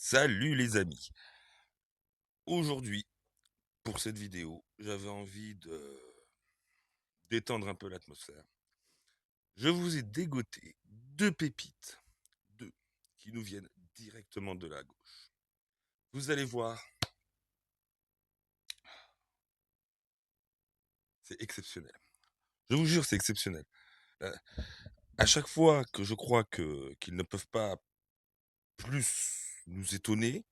Salut les amis. Aujourd'hui, pour cette vidéo, j'avais envie de détendre un peu l'atmosphère. Je vous ai dégoté deux pépites, deux, qui nous viennent directement de la gauche. Vous allez voir, c'est exceptionnel. Je vous jure, c'est exceptionnel. Euh, à chaque fois que je crois qu'ils ne peuvent pas plus nous étonner,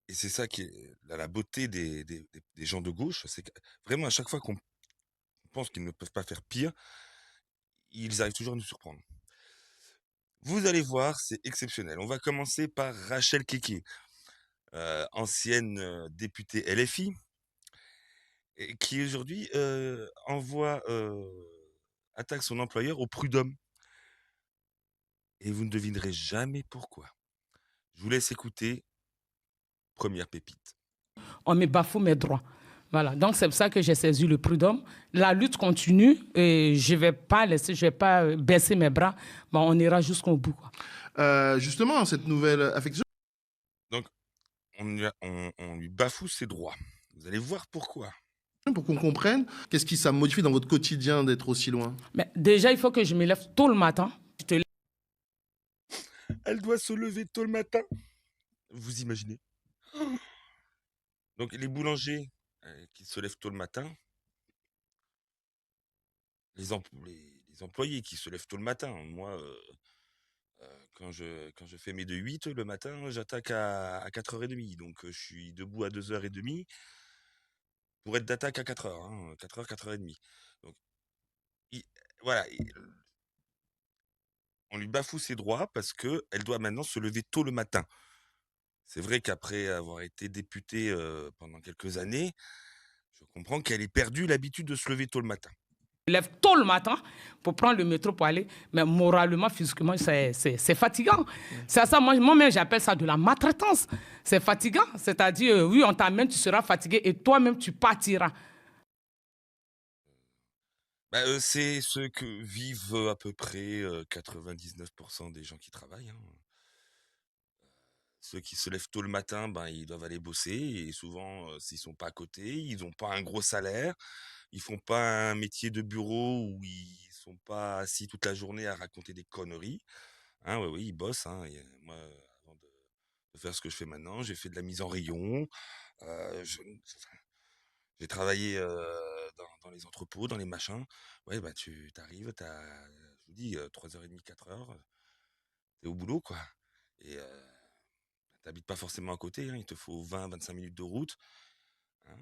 et c'est ça qui est la beauté des gens de gauche, c'est que vraiment à chaque fois qu'on pense qu'ils ne peuvent pas faire pire, ils arrivent toujours à nous surprendre. Vous allez voir, c'est exceptionnel. On va commencer par Rachel Keke, ancienne députée LFI, et qui aujourd'hui attaque son employeur au prud'homme. Et vous ne devinerez jamais pourquoi. Je vous laisse écouter. Première pépite. On me bafoue mes droits. Voilà, donc c'est pour ça que j'ai saisi le prud'homme. La lutte continue et je vais pas baisser mes bras. Bon, on ira jusqu'au bout, quoi. Justement, cette nouvelle affection. Donc, on lui bafoue ses droits. Vous allez voir pourquoi. Pour qu'on comprenne, qu'est-ce qui ça modifie dans votre quotidien d'être aussi loin? Mais déjà, il faut que je me lève tôt le matin. Elle doit se lever tôt le matin. Vous imaginez? Donc, les boulangers qui se lèvent tôt le matin, les employés qui se lèvent tôt le matin. Moi, quand je fais mes 2-8 le matin, j'attaque à 4h30. Donc, je suis debout à 2h30 pour être d'attaque à 4h. 4h, 4h30. Donc, il- voilà. On lui bafoue ses droits parce qu'elle doit maintenant se lever tôt le matin. C'est vrai qu'après avoir été députée pendant quelques années, je comprends qu'elle ait perdu l'habitude de se lever tôt le matin. Je me lève tôt le matin pour prendre le métro pour aller, mais moralement, physiquement, c'est fatigant. C'est ça, moi-même, j'appelle ça de la maltraitance. C'est fatigant, c'est-à-dire, oui, on t'amène, tu seras fatigué et toi-même, tu partiras. C'est ce que vivent à peu près 99% des gens qui travaillent. Ceux qui se lèvent tôt le matin, ils doivent aller bosser et souvent, s'ils sont pas à côté, ils n'ont pas un gros salaire, ils font pas un métier de bureau où ils sont pas assis toute la journée à raconter des conneries. Ouais, oui, ils bossent. Et moi, avant de faire ce que je fais maintenant, j'ai fait de la mise en rayon. J'ai travaillé dans les entrepôts, dans les machins. Ouais, tu arrives, je vous dis, 3h30, 4h, t'es au boulot, quoi. Et t'habites pas forcément à côté, il te faut 20-25 minutes de route. Hein,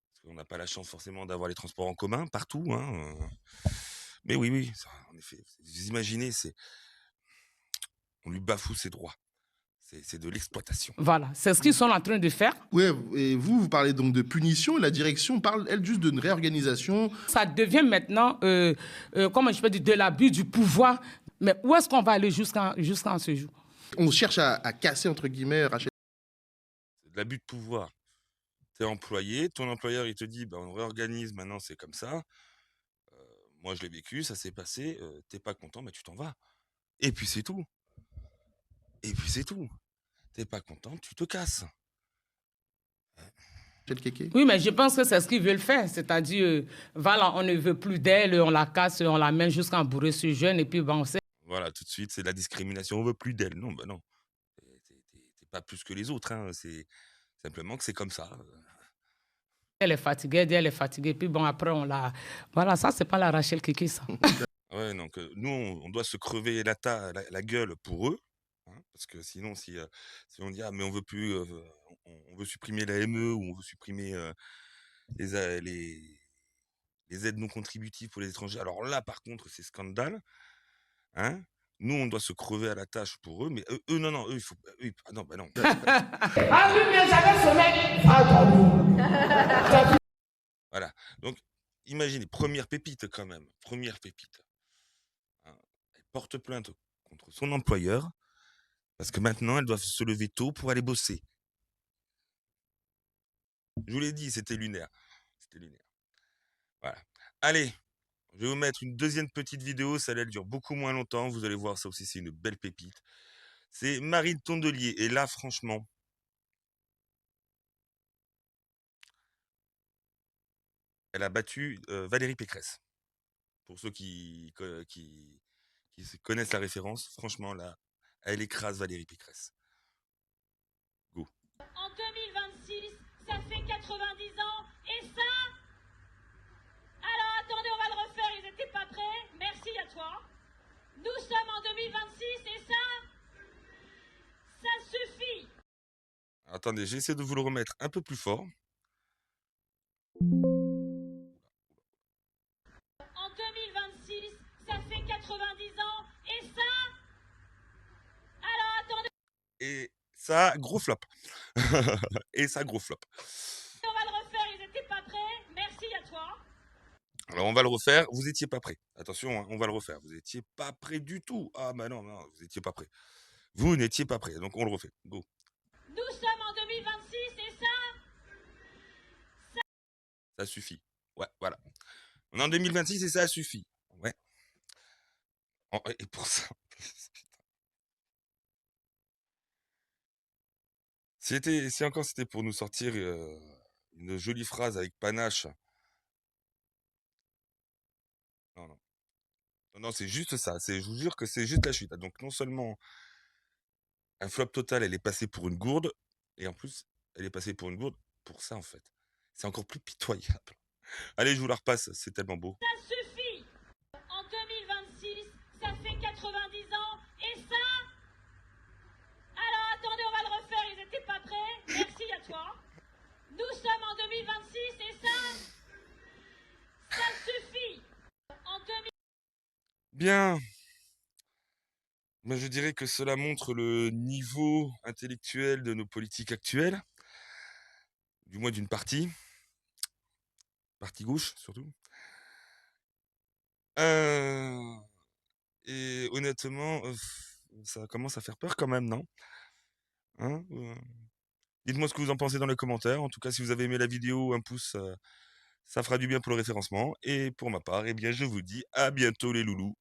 parce qu'on n'a pas la chance forcément d'avoir les transports en commun partout. Mais oui, oui, ça, en effet. Vous imaginez, on lui bafoue ses droits. C'est de l'exploitation. Voilà, c'est ce qu'ils sont en train de faire. Oui, et vous parlez donc de punition, et la direction parle, elle, juste d'une réorganisation. Ça devient maintenant, comment je peux dire, de l'abus du pouvoir. Mais où est-ce qu'on va aller jusqu'à ce jour? On cherche à casser, entre guillemets, Rachel. C'est de l'abus de pouvoir. T'es employé, ton employeur, il te dit, on réorganise, maintenant c'est comme ça. Moi, je l'ai vécu, ça s'est passé, t'es pas content, tu t'en vas. Et puis c'est tout. Et puis c'est tout. T'es pas content, tu te casses. Keke. Oui, mais je pense que c'est ce qu'ils veulent faire. C'est-à-dire, voilà, on ne veut plus d'elle, on la casse, on la mène jusqu'à bourrer ce jeune, et puis on sait. Voilà, tout de suite, c'est de la discrimination, on veut plus d'elle. Non, non. T'es pas plus que les autres, c'est simplement que c'est comme ça. Elle est fatiguée, elle est fatiguée, puis après, on la... Voilà, ça, c'est pas la Rachel Keke, ça. Ouais, donc nous, on doit se crever la gueule pour eux. Parce que sinon, si on dit, mais on veut plus, on veut supprimer la ME ou on veut supprimer les aides non contributives pour les étrangers. Alors là, par contre, c'est scandale. Nous, on doit se crever à la tâche pour eux, mais eux non, eux, il faut... non. Ah oui, mais j'avais sommeil. Voilà. Donc, imaginez, première pépite quand même. Première pépite. Elle porte plainte contre son employeur parce que maintenant, elle doit se lever tôt pour aller bosser. Je vous l'ai dit, c'était lunaire. C'était lunaire. Voilà. Allez, je vais vous mettre une deuxième petite vidéo. Celle-là, elle dure beaucoup moins longtemps. Vous allez voir, ça aussi, c'est une belle pépite. C'est Marine Tondelier. Et là, franchement, elle a battu Valérie Pécresse. Pour ceux qui connaissent la référence, franchement, là, elle écrase Valérie Pécresse. Go. En 2026, ça fait 90 ans, et ça... Alors attendez, on va le refaire, ils n'étaient pas prêts. Merci à toi. Nous sommes en 2026, et ça suffit. Attendez, j'essaie de vous le remettre un peu plus fort. En 2026, ça fait 90 ans, et ça... Alors attendez, Et ça, gros flop. Et ça, gros flop. on va le refaire, ils n'étaient pas prêts. Merci à toi. Alors, on va le refaire. Vous étiez pas prêt. Attention, hein, on va le refaire. Vous étiez pas prêt du tout. Ah, bah non, non, vous étiez pas prêt. Vous n'étiez pas prêt. Donc, on le refait. Go. Nous sommes en 2026, et ça... Ça suffit. Ouais, voilà. On est en 2026 et ça suffit. Ouais. Et pour ça. Si encore c'était pour nous sortir une jolie phrase avec panache. Non, non. Non, non, c'est juste ça. Je vous jure que c'est juste la chute. Donc, non seulement un flop total, elle est passée pour une gourde, et en plus, elle est passée pour une gourde pour ça, en fait. C'est encore plus pitoyable. Allez, je vous la repasse, c'est tellement beau. Ça suffit. En 2026, ça fait 90 ans, et ça... Alors attendez, on va le refaire, ils n'étaient pas prêts. Merci à toi. Nous sommes en 2026, et ça suffit. En 2000... Bien. Ben, je dirais que cela montre le niveau intellectuel de nos politiques actuelles, du moins d'une partie gauche surtout. Et honnêtement, ça commence à faire peur quand même, non? Hein? Dites-moi ce que vous en pensez dans les commentaires. En tout cas, si vous avez aimé la vidéo, un pouce, ça fera du bien pour le référencement. Et pour ma part, eh bien, je vous dis à bientôt les loulous.